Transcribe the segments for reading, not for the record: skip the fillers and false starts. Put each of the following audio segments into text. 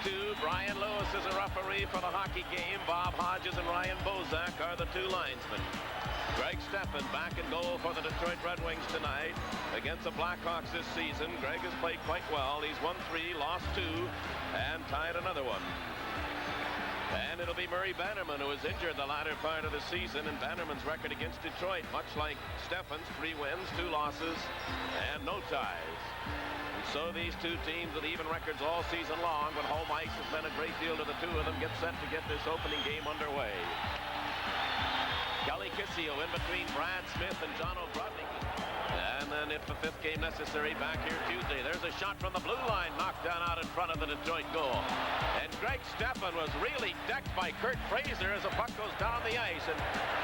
2. Brian Lewis is a referee for the hockey game. Bob Hodges and Ryan Bozak are the 2 linesmen. Greg Steffen back in goal for the Detroit Red Wings tonight against the Blackhawks this season. Greg has played quite well. He's won 3, lost 2, and tied another one. And it'll be Murray Bannerman, who was injured the latter part of the season. And Bannerman's record against Detroit, much like Steffen's, 3 wins, 2 losses, and no ties. And so these 2 teams with even records all season long, but home ice has been a great deal to the 2 of them, get set to get this opening game underway. Kelly Kissio in between Brad Smith and John O'Grodny. And then if the 5th game necessary, back here Tuesday. There's a shot from the blue line, knocked down out in front of the Detroit goal. And Greg Steffen was really decked by Kurt Frazor as the puck goes down the ice. And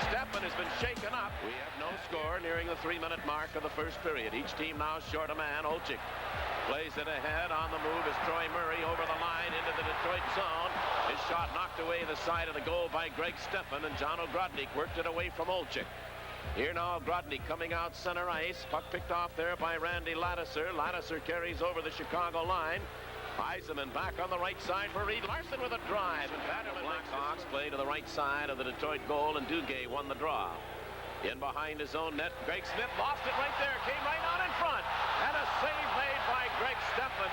Steffen has been shaken up. We have no score nearing the 3-minute mark of the first period. Each team now short a man. Olczyk plays it ahead. On the move is Troy Murray over the line into the Detroit zone. His shot knocked away the side of the goal by Greg Steffen, and John O'Grodny worked it away from Olczyk. Here now O'Grodny coming out center ice. Puck picked off there by Randy Ladouceur. Ladouceur carries over the Chicago line. Eisenman back on the right side for Rid Llarson with a drive. And Bannerman Blackhawks play to the right side of the Detroit goal, and Duguay won the draw. In behind his own net, Greg Smith lost it right there. Came right out in front. And a save made by Greg Steffen.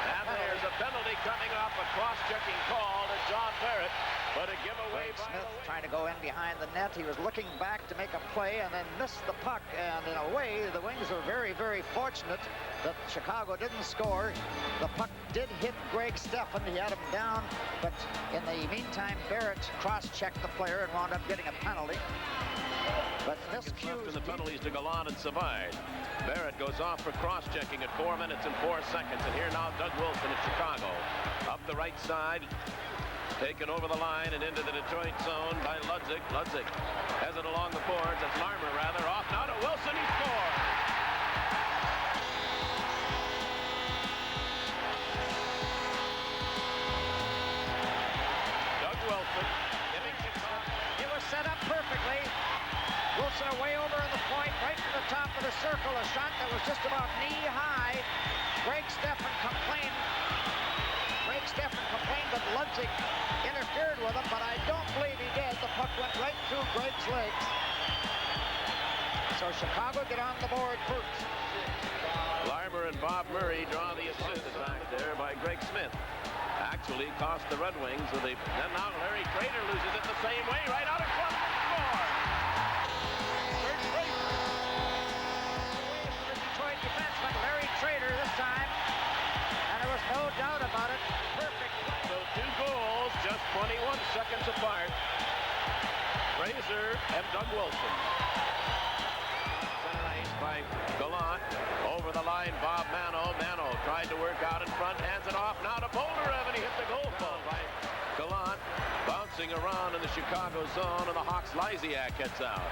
And there's a penalty coming off, a cross-checking call to John Barrett. But a giveaway by Smith trying to go in behind the net. He was looking back to make a play and then missed the puck. And in a way, the Wings are very, very fortunate that Chicago didn't score. The puck did hit Greg Steffen. He had him down. But in the meantime, Barrett cross-checked the player and wound up getting a penalty. But miscues. And the penalties to Gallant and Savard. Barrett goes off for cross-checking at 4 minutes and 4 seconds. And here now Doug Wilson of Chicago. Up the right side. Taken over the line and into the Detroit zone by Ludzik. Ludzik has it along the boards. It's Larmmer rather. Off now to Wilson. He scores. Doug Wilson giving Chicago. It was set up perfectly. Wilson away over in the point, right to the top of the circle. A shot that was just about knee-high. Greg Steffen complained that Ludzik interfered with him, but I don't believe he did. The puck went right through Greg's legs. So Chicago get on the board first. Larmmer and Bob Murray draw the assist back there by Greg Smith. Actually cost the Red Wings with a... Then now Larry Trader loses it the same way, right out in front. Score! Third place. The Detroit defenseman, Larry Trader this time. And there was no doubt about it. Perfect. So 2 goals, just 21 seconds apart. Frazor and Doug Wilson. Center ice by Gallant. Over the line, Bob Manno. Manno tried to work out in front, hands it off now to Bolderev, and he hit the goal pole by Gallant. Bouncing around in the Chicago zone, and the Hawks' Lysiak gets out.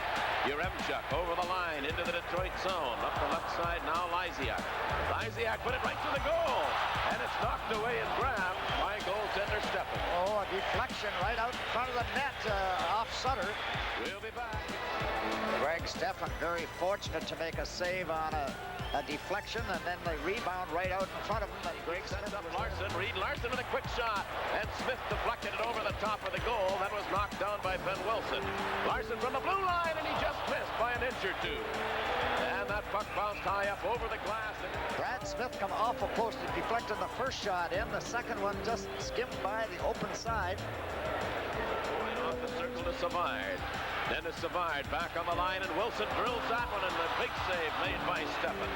Yaremchuk over the line into the Detroit zone. Up the left side now, Lysiak. Lysiak put it right to the goal. And it's knocked away and grabbed by goaltender Steffen. Oh, a deflection right out in front of the net off Sutter. We'll be back. Greg Steffen very fortunate to make a save on a deflection, and then the rebound right out in front of him. And Greg sets up Larson. Rid Llarson with a quick shot. And Smith deflected it over the top of the goal. That was knocked down by Ben Wilson. Larson from the blue line, and he just missed by an inch or 2. And that puck bounced high up over the glass. Brad Smith come off a post and deflected the first shot in. The second one just skimmed by the open side. Going off the circle to Savard. Then to Savard back on the line, and Wilson drills that one, and the big save made by Steffen.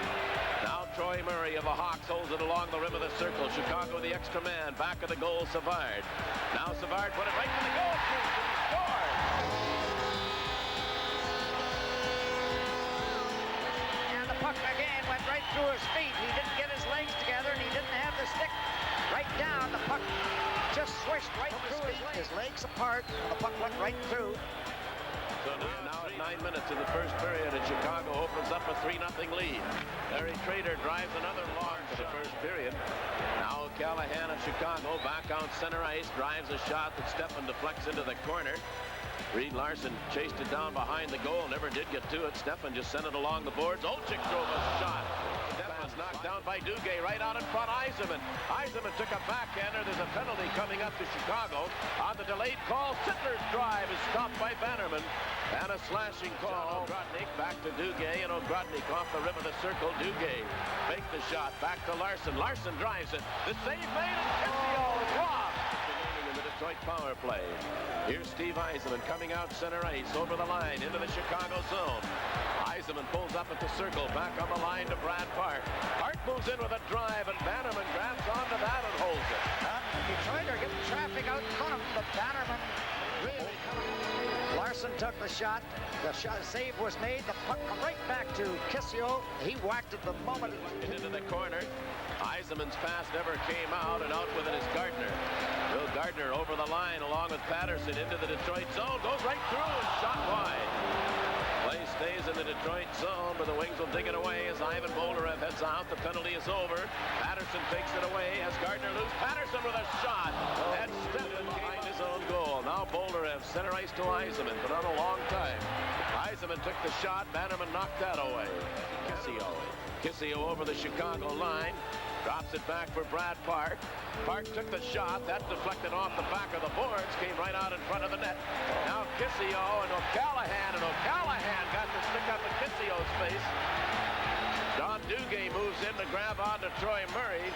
Now Troy Murray of the Hawks holds it along the rim of the circle. Chicago the extra man, back of the goal, Savard. Now Savard put it right to the goal post, and he scores! And the puck again went right through his feet. He didn't get his legs together, and he didn't have the stick right down. The puck just swished right through his legs apart, and the puck went right through. So now at 9 minutes in the first period, and Chicago opens up a 3-0 lead. Larry Trader drives another long for the first period. Now O'Kallaghan of Chicago back on center ice, drives a shot that Steffen deflects into the corner. Rid Llarson chased it down behind the goal, never did get to it. Steffen just sent it along the boards. Olczyk drove a shot. Steffen knocked down by Duguay right out in front. Yzerman took a backhander. There's a penalty coming up to Chicago on the delayed call. Sittler's drive is stopped by Bannerman. And a slashing call. O'Grodnik back to Duguay, and O'Grodnik off the rim of the circle. Duguay faked the shot. Back to Larson. Larson drives it. The save made, and Kissio robbed. Remaining in the Detroit power play. Here's Steve Yzerman coming out center ice over the line into the Chicago zone. Yzerman pulls up at the circle. Back on the line to Brad Park. Park moves in with a drive, and Bannerman grabs onto that and holds it. Detroit are getting traffic out in front of them, but Bannerman really coming. Larson took the shot. The save was made. The puck come right back to Kissio. He whacked it the moment. Into the corner. Yzerman's pass never came out, and out with it is Gardner. Bill Gardner over the line along with Patterson into the Detroit zone. Goes right through and shot wide. Play stays in the Detroit zone, but the Wings will dig it away as Ivan Boldarev heads out. The penalty is over. Patterson takes it away as Gardner loose. Patterson with a shot. And Stephen behind his own goal. Now Boldarev center ice to Yzerman, but not a long time. Yzerman took the shot. Bannerman knocked that away. Kissio over the Chicago line. Drops it back for Brad Park. Park took the shot. That deflected off the back of the boards. Came right out in front of the net. Now Kissio and O'Callaghan. And O'Callaghan got the stick up in Kissio's face. Don Duguay moves in to grab onto Troy Murray.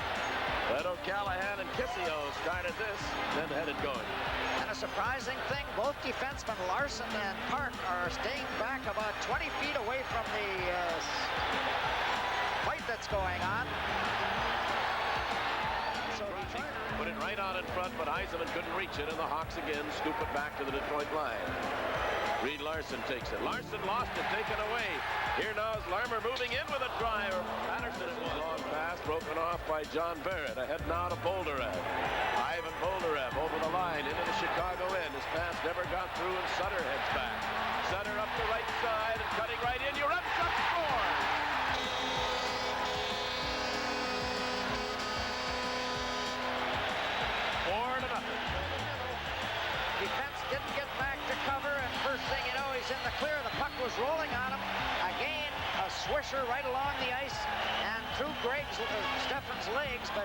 But O'Callaghan and Kissio started this, then had it going. And a surprising thing, both defensemen Larson and Park are staying back about 20 feet away from the fight that's going on. Put it right out in front, but Yzerman couldn't reach it, and the Hawks again scoop it back to the Detroit line. Rид Ларсон takes it. Larson lost it, taken away. Here now is Larmер moving in with a drive. Patterson is a long pass, broken off by John Barrett. Ahead now to Boldarev. Ivan Boldarev over the line into the Chicago end. His pass never got through, and Sutter heads back. Sutter up the right side and cutting right in. Yaремчук scores! Defense didn't get back to cover, and first thing you know, he's in the clear. The puck was rolling on him. Again, a swisher right along the ice and through Steffen's legs, but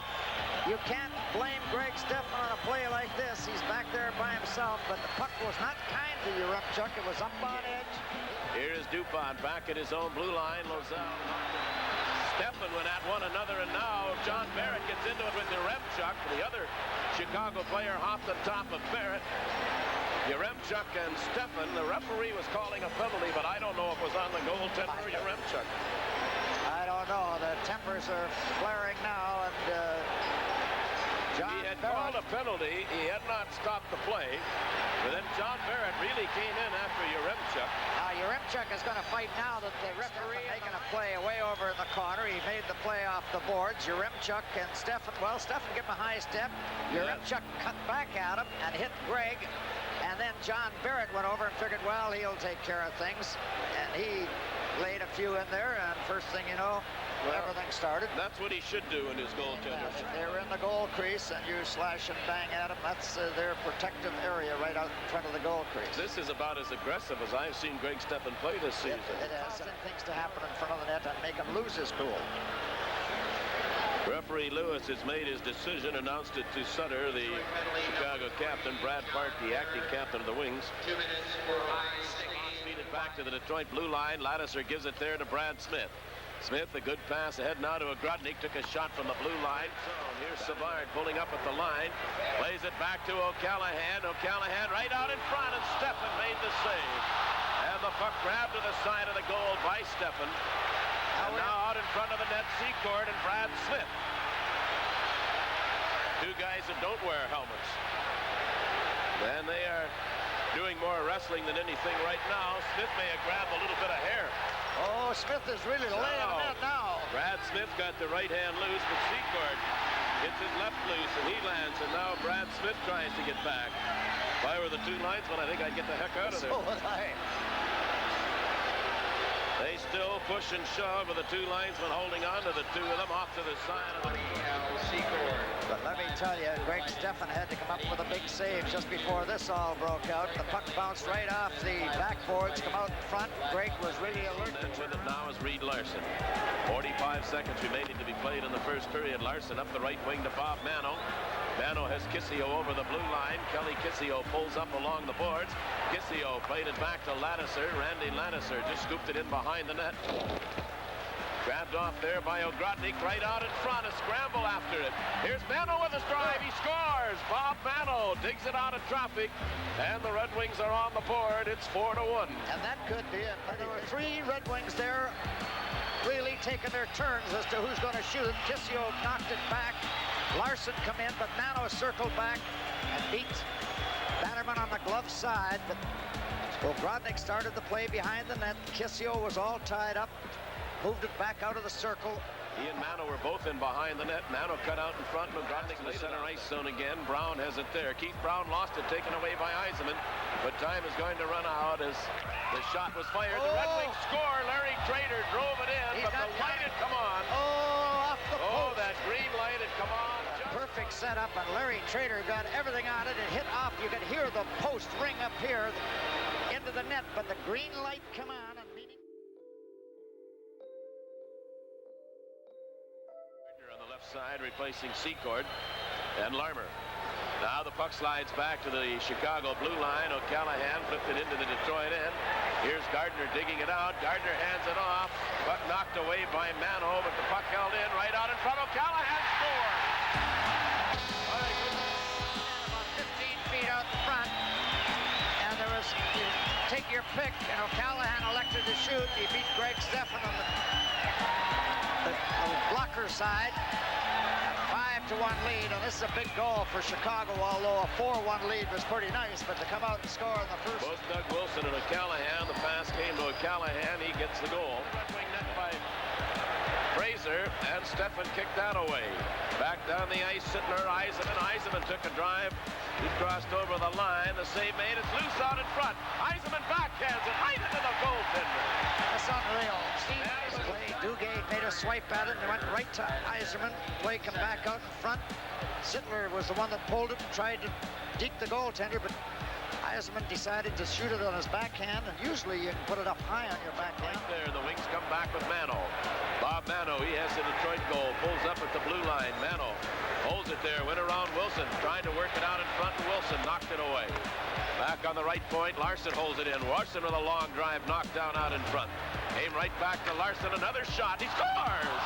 you can't blame Greg Steffen on a play like this. He's back there by himself, but the puck was not kind to Yaремчук. It was up on edge. Here is Dupont back at his own blue line. Lozelle. Steffen went at one another, and now John Barrett gets into it with Yaремчуk. The other Chicago player hopped on top of Barrett. Yaремчуk and Steffen. The referee was calling a penalty, but I don't know if it was on the goaltender or Yaремчуk. I don't know. The tempers are flaring now, and John He had Barrett called a penalty. He had not stopped the play. But then John Barrett really came in after Yaремчуk. Yaремчуk is going to fight now that the referee making a play way over in the corner. He made the play off the boards. Yaремчуk and Steffen, well, Steffen gave him a high step. Yaремчуk cut back at him and hit Greg. And then John Barrett went over and figured, well, he'll take care of things. And he laid a few in there, and first thing you know, everything started. That's what he should do in his goaltender. If they're in the goal crease and you slash and bang at them, that's their protective area right out in front of the goal crease. This is about as aggressive as I've seen Greg Steffen play this season. It has things to happen in front of the net and make him lose his cool. Referee Lewis has made his decision, announced it to Sutter, the Chicago captain, Brad Park, the acting captain of the Wings. 2 minutes for Feed it back to the Detroit blue line. Ladisser gives it there to Brad Smith. Smith, a good pass ahead now to O'Grodnik, took a shot from the blue line. Here's Savard pulling up at the line, plays it back to O'Callaghan. O'Callaghan right out in front, and Steffen made the save. And the puck grabbed to the side of the goal by Steffen. And now out in front of the net, Secord and Brad Smith. Two guys that don't wear helmets. And they are doing more wrestling than anything right now. Smith may have grabbed a little bit of hair. Oh, Smith is really laying him in now. Brad Smith got the right hand loose, but Secord gets his left loose, and he lands. And now Brad Smith tries to get back. If I were the two linesmen, I think I'd get the heck out of there. So would I. They still push and shove with the two linesmen holding on to the two of them off to the side of the But let me tell you, Greg Stephan had to come up with a big save just before this all broke out. The puck bounced right off the backboards, come out in front. Greg was really alert. And with it now is Rid Llarson. 45 seconds remaining to be played in the first period. Llarson up the right wing to Bob Manno. Manno has Kissio over the blue line. Kelly Kissio pulls up along the boards. Kissio played it back to Ladouceur. Randy Ladouceur just scooped it in behind the net. Grabbed off there by Ogrodnik, right out in front, a scramble after it. Here's Manno with a drive, he scores! Bob Manno digs it out of traffic, and the Red Wings are on the board. It's 4-1. And that could be it. There were 3 Red Wings there really taking their turns as to who's going to shoot. Kissio knocked it back. Llarson come in, but Manno circled back and beat Bannerman on the glove side. But Ogrodnik started the play behind the net. Kissio was all tied up. Moved it back out of the circle. He and Manno were both in behind the net. Manno cut out in front. Ogrodnik in the center ice zone again. Brown has it there. Keith Brown lost it, taken away by Yzerman. But time is going to run out as the shot was fired. The Red Wings score. Larry Trader drove it in, but the light had come on. Off the post. Oh, that green light had come on. Perfect setup, and Larry Trader got everything on it. It hit off. You could hear the post ring up here into the net, but the green light come on. And side replacing Secord and Larmer. Now the puck slides back to the Chicago blue line. O'Kallohan flipped it into the Detroit end. Here's Gardner digging it out. Gardner hands it off. Puck knocked away by Manno, but the puck held in right out in front. O'Kallohan scores! About 15 feet out in front. And there was, you take your pick, and O'Kallohan elected to shoot. He beat Greg Stephan on the blocker side. 5-1 lead, and this is a big goal for Chicago, although a 4-1 lead was pretty nice, but to come out and score in the first. Both Doug Wilson and O'Kallohan, the pass came to O'Kallohan, he gets the goal. Right wing net by Freyser, and Stephan kicked that away. Back down the ice, Sittler, Yzerman took a drive. He crossed over the line, the save made, it's loose out in front. Yzerman backhands it right into the goaltender. That's unreal. Steve Dugay made a swipe at it and went right to Yzerman. Play come back out in front. Sittler was the one that pulled it and tried to deke the goaltender, but Yzerman decided to shoot it on his backhand, and usually you can put it up high on your backhand. Right there, the Wings come back with Manno. Bob Manno, he has the Detroit goal, pulls up at the blue line. Manno holds it there, went around Wilson, trying to work it out in front, and Wilson knocked it away. Back on the right point, Llarson holds it in. Llarson with a long drive, knocked down out in front. Came right back to Llarson, another shot, he scores!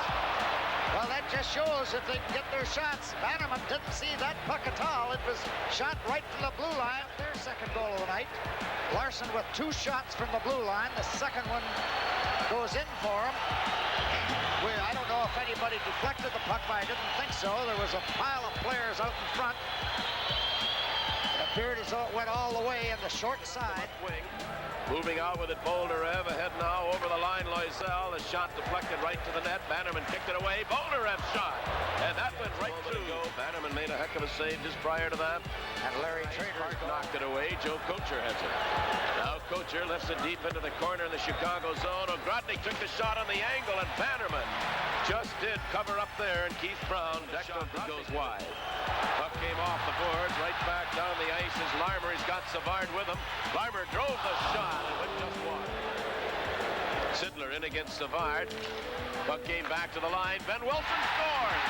Well, that just shows if they can get their shots. Bannerman didn't see that puck at all. It was shot right from the blue line. Their second goal of the night. Llarson with 2 shots from the blue line. The second one goes in for him. I don't know if anybody deflected the puck, but I didn't think so. There was a pile of players out in front. It appeared as though it went all the way in the short side. Wing. Moving out with it, Bolderev ahead now over the line. Loisel, the shot deflected right to the net. Bannerman kicked it away. Bolderev shot, and that went right through. Bannerman made a heck of a save just prior to that. And Larry Trader knocked it away. Joe Kocher has it. Now Kocher lifts it deep into the corner in the Chicago zone. Ogrodnik took the shot on the angle, and Bannerman just did cover up there, and Keith Brown decked up and goes wide. Puck came off the boards, right back down the ice is Larmer. He's got Savard with him. Larmer drove the shot and went just wide. Sittler in against Savard. Puck came back to the line. Ben Wilson scores!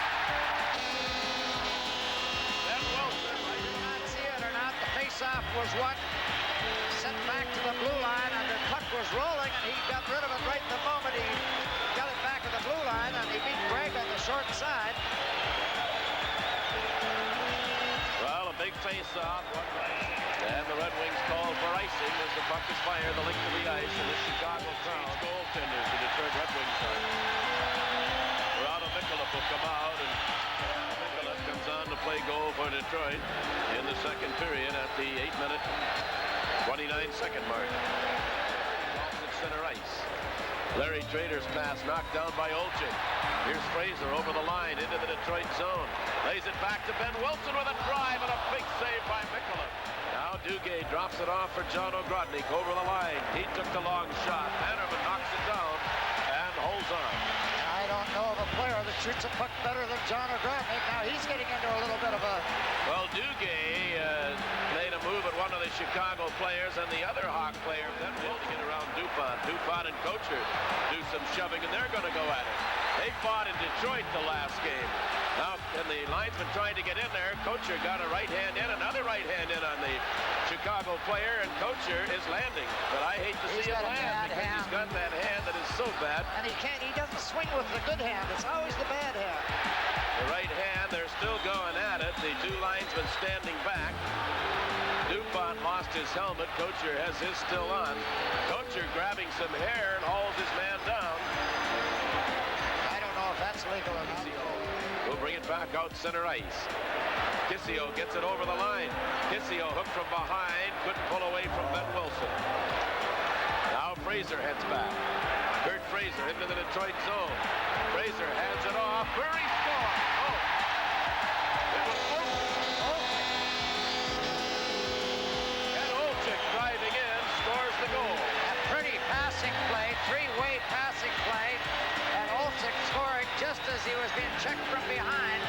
Ben Wilson. I did not see it or not. The face-off was won. Sent back to the blue line, and the puck was rolling, and he got rid of it right the moment he got it back at the blue line, and he beat Greg on the short side. Well, a big face-off. And the Red Wings call for icing as the puck is fired, the link to the ice, and the Chicago crowd goaltenders, the Detroit Red Wings are. Rado Mikulev will come out, and Mikulev comes on to play goal for Detroit in the second period at the 8-minute, 29-second mark. Off at center ice. Larry Trader's pass knocked down by Olczyk. Here's Freyser over the line into the Detroit zone. Lays it back to Ben Wilson with a drive and a big save by Mikulev. Now Dugay drops it off for John Ogrodnik over the line. He took the long shot. Bannerman knocks it down and holds on. I don't know of a player that shoots a puck better than John O'Grodnik. Now he's getting into a little bit of a... Well, Duguay made a move at one of the Chicago players, and the other Hawk player then will get around Dupont. Dupont and Kocher do some shoving, and they're going to go at it. They fought in Detroit the last game. Now, and the linesman trying to get in there. Kocher got a right hand in, another right hand in on the Chicago player, and Kocher is landing. But I hate to see him land because he's got that hand that is so bad. And he doesn't swing with the good hand. It's always the bad hand. The right hand, they're still going at it. The two linesmen standing back. Dupont lost his helmet. Kocher has his still on. Kocher grabbing some hair and hauls his man down. I don't know if that's legal or not. We'll bring it back out center ice. Kissio gets it over the line. Kissio hooked from behind. Couldn't pull away from Ben Wilson. Now Freyzer heads back. Kurt Freyzer into the Detroit zone. Freyzer hands it off. Murray scores. Oh. It was and Olczyk driving in, scores the goal. A pretty passing play, three-way passing play, and Olczyk scoring just as he was being checked from behind.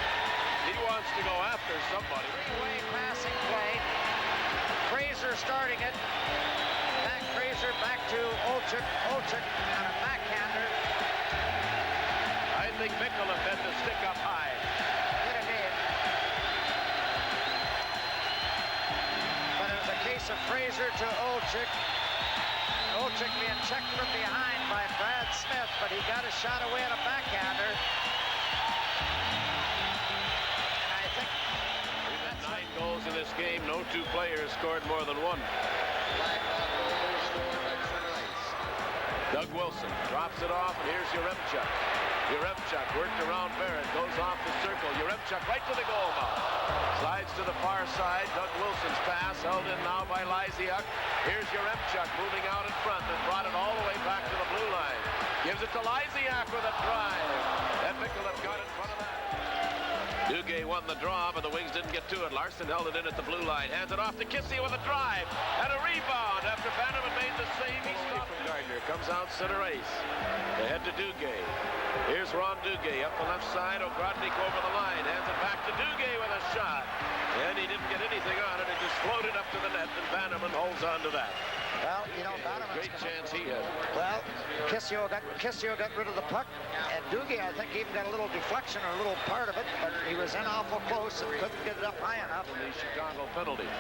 He wants to go after somebody. Three-way passing play. Freyzer starting it. Back Freyzer, back to Olczyk. Olczyk on a backhander. I think Mickelef had to stick up high. Could have been. But it was a case of Freyzer to Olczyk. Olczyk being checked from behind by Brad Smith, but he got a shot away at a backhander. And I think we've had 9 goals in this game. No two players scored more than one. Doug Wilson drops it off, and here's Yaремчук. Yaремчук worked around Barrett, goes off the circle. Yaремчук right to the goal mouth. Slides to the far side. Doug Wilson's pass held in now by Lysiak. Here's Yaремчук moving out in front and brought it all the way back to the blue line. Gives it to Lysiak with a drive. And Mickelef got in front of that. Duguay won the draw, but the Wings didn't get to it. Larson held it in at the blue line. Hands it off to Kissio with a drive. And a rebound. After Bannerman made the save, he stopped. Gardner comes out center ice. They head to Duguay. Here's Ron Duguay up the left side. O'Grodnik over the line. Hands it back to Duguay with a shot. And he didn't get anything on it. It just floated up to the net, and Bannerman holds on to that. Well, you know, Bannerman's great chance he had. Well, Kissio got rid of the puck, and Duguay, I think, even got a little deflection or a little part of it, but he was in awful close and couldn't get it up high enough. The Chicago penalty.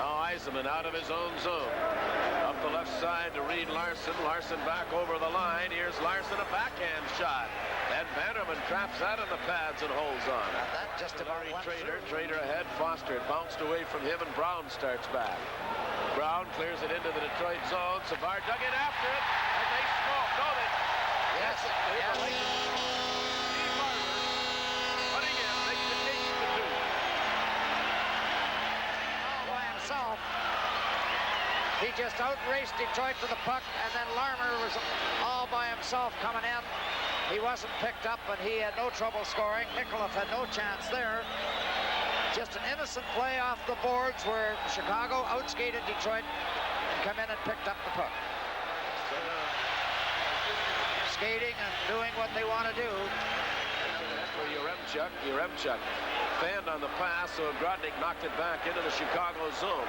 Now Eisenman out of his own zone. Up the left side to Rид Larson. Larson back over the line. Here's Larson, a backhand shot. And Bannerman traps that in the pads and holds on. That just about went through. Trader ahead. Foster, it bounced away from him, and Brown starts back. Brown clears it into the Detroit zone. Savard dug in after it, and they score. No, they... Yes. Steve Larmер running in, makes the case to 2. All by himself. He just outraced Detroit to the puck, and then Larmer was all by himself coming in. He wasn't picked up, and he had no trouble scoring. Mickelef had no chance there. Just an innocent play off the boards where Chicago outskated Detroit and come in and picked up the puck. Skating and doing what they want to do. For Yaремчук fanned on the pass, so O'Grodnik knocked it back into the Chicago zone.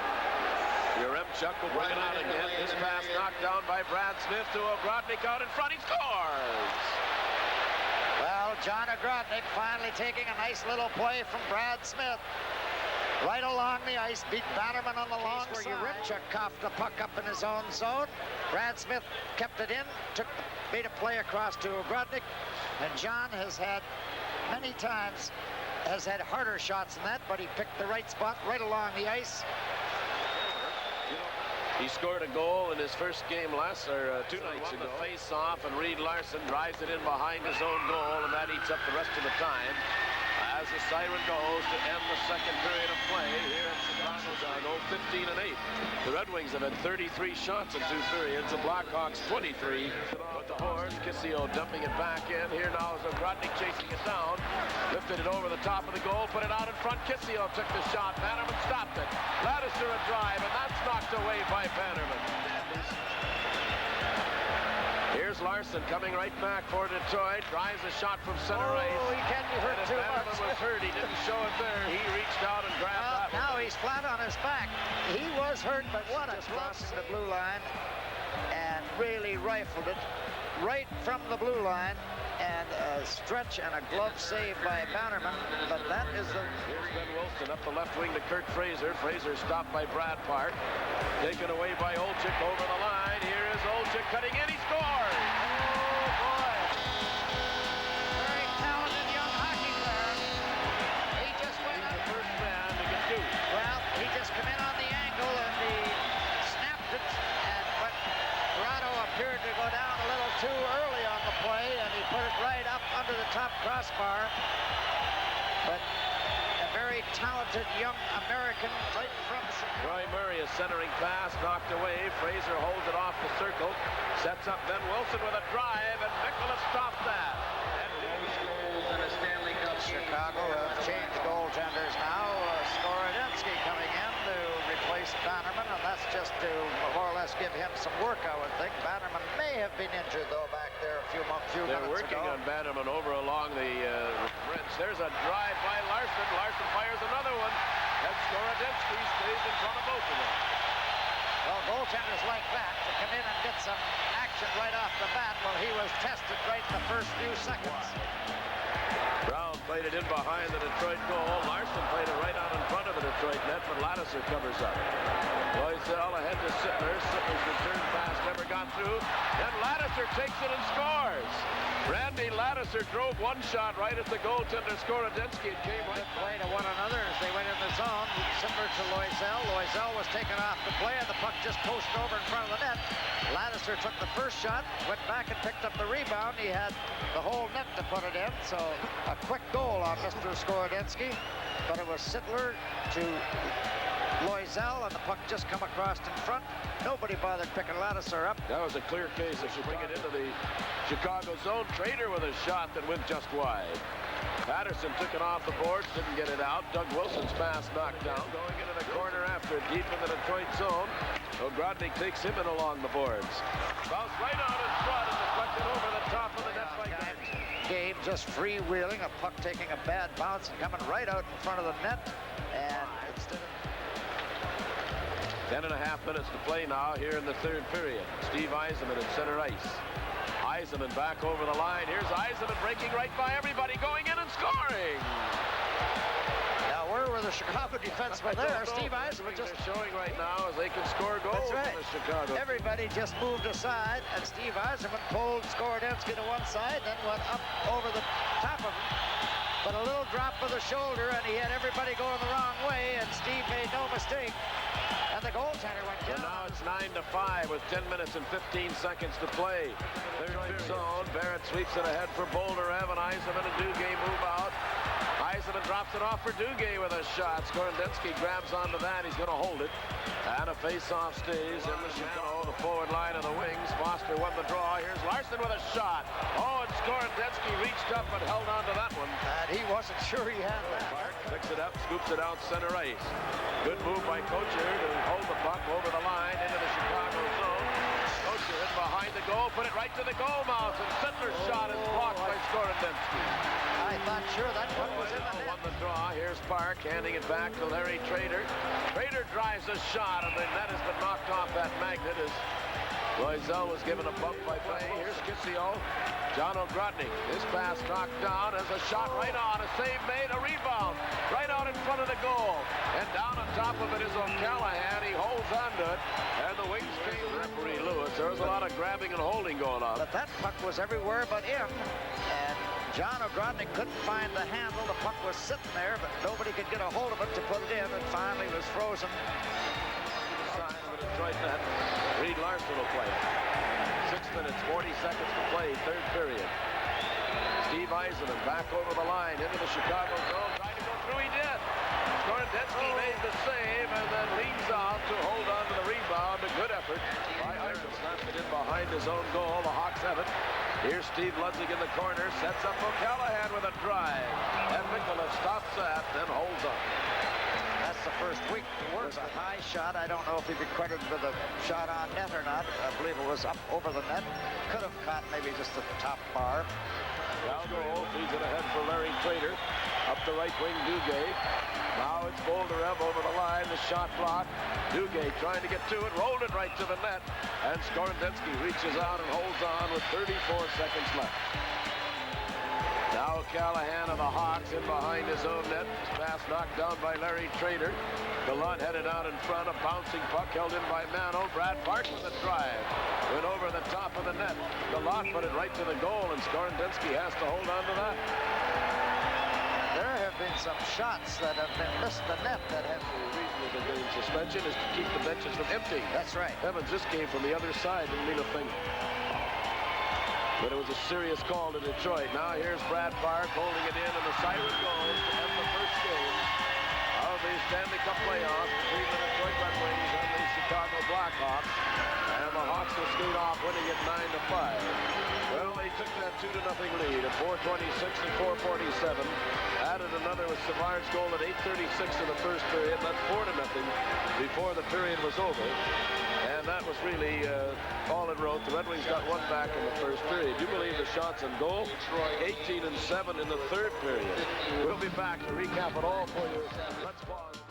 Yaремчук will bring it out again. This pass knocked down by Brad Smith to O'Grodnik out in front. He scores! Well, John O'Grodnik finally taking a nice little play from Brad Smith. Right along the ice, beat Bannerman on the long side. Where Yaремчуk coughed the puck up in his own zone. Brad Smith kept it in, made a play across to O'Grodnik. And John has had many times, has had harder shots than that, but he picked the right spot right along the ice. He scored a goal in his first game 2 nights ago. The face-off, and Rид Larson drives it in behind his own goal, and that eats up the rest of the time. As the siren goes to end the second period of play here in Chicago down 15-8. The Red Wings have had 33 shots in 2 periods. The Blackhawks 23. But the horn, Kissio dumping it back in. Here now is O'Grodnik chasing it down. Lifted it over the top of the goal, put it out in front. Kissio took the shot. Bannerman stopped it. Laddister a drive, and that's knocked away by Bannerman. Here's Larson coming right back for Detroit. Drives a shot from center ice. Oh, he can't be hurt too much. Was hurt. He didn't show it there. He reached out and grabbed that. Now he's flat on his back. He was hurt, but what a crossing the blue line and really rifled it right from the blue line. And a stretch and a glove save by Bannerman, but that is the... Here's Ben Wilson up the left wing to Kurt Frazor. Frazor stopped by Brad Park. Taken away by Olczyk over the line. Here is Olczyk cutting in. He scores! Oh, boy. Very talented young hockey player. He just went up. The first man to get two. Well, he just came in on the angle and he snapped it. But Toronto appeared to go down a little too early on the play, and he put it right up under the top crossbar. But a very talented young American right from Chicago. Troy Murray, a centering pass knocked away. Fraser holds it off the circle. Sets up Ben Wilson with a drive, and Mikkola stopped that. Chicago have changed goaltenders now. Skorodensky coming in to replace Bannerman, and that's just to more or less give him some work, I would think. Bannerman may have been injured, though, back there a few minutes ago. They're working on Bannerman over along the French. There's a drive by Larson. Larson fires another one, and Skorodensky stays in front of both of them. Well, goaltenders like that to come in and get some action right off the bat. Well, he was tested right in the first few seconds. Brown played it in behind the Detroit goal. Larson played it right out in front of the Detroit net, but Lattiser covers up. Loisel ahead to Sittler. Sittler's return pass never got through. Then Lattiser takes it and scores. Randy Lattiser drove one shot right at the goaltender Skorodensky. It came right play to one another as they went in the zone, similar to Loisel. Loisel was taken off the play, and the puck just posted over in front of the net. Lattiser took the first shot, went back and picked up the rebound. He had the whole net to put it in, so a quick goal on Mr. Skorodensky. But it was Sittler to Loisel, and the puck just come across in front. Nobody bothered picking Lattiser up. That was a clear case of bring it into the Chicago zone. Trader with a shot that went just wide. Patterson took it off the boards, didn't get it out. Doug Wilson's pass knocked down. Going into the corner after deep in the Detroit zone. O'Grodnik takes him in along the boards. Bounced right out in front and deflected over the top of the net by Game just freewheeling, a puck taking a bad bounce and coming right out in front of the net. And instead of 10.5 minutes to play now here in the third period. Steve Yzerman at center ice. Yzerman back over the line. Here's Yzerman breaking right by everybody, going in and scoring. Now, where were the Chicago defensemen there? Steve Yzerman just showing right now as they can score goals. That's right. In the Chicago. Everybody just moved aside, and Steve Yzerman pulled Skorodensky to one side, then went up over the top of him. But a little drop of the shoulder, and he had everybody going the wrong way, and Steve made no mistake. And the goaltender went down. So now it's 9-5 with 10 minutes and 15 seconds to play. Third zone. Barrett sweeps it ahead for Boulder. Evan Yzerman and Duguay move out. Yzerman drops it off for Duguay with a shot. Skorodensky grabs onto that. He's going to hold it. And a face-off stays in the shadow. The forward line of the wings. Foster won the draw. Here's Larson with a shot. Oh, and Skorodensky reached up and held onto that one. And he wasn't sure he had that. Picks it up, scoops it out center ice. Good move by Kocher to hold the puck over the line into the Chicago zone. Kocher in behind the goal, put it right to the goal mouth, and Sittler's shot is blocked by Skorodensky. I thought sure that puck was in the net. Won the draw. Here's Park handing it back to Larry Trader. Trader drives a shot, and the net has been knocked off that magnet as Loisel was given a bump by play. Here's Kissio. John O'Grodnik. His pass knocked down as a shot right on. A save made, a rebound. Right out in front of the goal. And down on top of it is O'Kallaghan. He holds onto it. And the wings came. Referee Lewis. There was a lot of grabbing and holding going on. But that puck was everywhere but in. And John O'Grodnik couldn't find the handle. The puck was sitting there, but nobody could get a hold of it to put it in. And finally was frozen. Sign of the Detroit net. Rid Llarson will play it. 6 minutes, 40 seconds to play, third period. Steve Yzerman back over the line into the Chicago zone. Trying to go through, he did. Skorodensky made the save and then leans out to hold on to the rebound. A good effort by Yzerman. Snapped it in behind his own goal. The Hawks have it. Here's Steve Ludwig in the corner. Sets up O'Kallaghan with a drive. And Mikkola stops that, then holds on. That's the first week. It was a high shot. I don't know if he'd be credited with a shot on net or not. I believe it was up over the net. Could have caught maybe just the top bar. Calgo feeds it ahead for Larry Trader. Up the right wing, Duguay. Now it's Boldarev over the line. The shot block. Duguay trying to get to it. Rolled it right to the net. And Skorendensky reaches out and holds on with 34 seconds left. Now O'Kallahan of the Hawks in behind his own net. Pass knocked down by Larry Trader. Gallant headed out in front. A bouncing puck held in by Manno. Brad Park with a drive. Went over the top of the net. Gallant put it right to the goal, and Skorendensky has to hold on to that. There have been some shots that have been missed the net that have... The reason they're getting suspension is to keep the benches from emptying. That's right. Evans just came from the other side. Didn't mean a thing. But it was a serious call to Detroit. Now here's Brad Park holding it in, and the siren goes to end the first game of the Stanley Cup playoffs between the Detroit Red Wings and the Chicago Blэk Hokс. And the Hawks will skate off, winning it 9-5. Well, they took that 2-0 lead at 4:26 and 4:47. Added another with Savar's goal at 8:36 in the first period. That's 4-0 before the period was over. And that was really all it wrote. The Red Wings got one back in the first period. You believe the shots on goal? 18-7 in the third period. We'll be back to recap it all for you. Let's pause.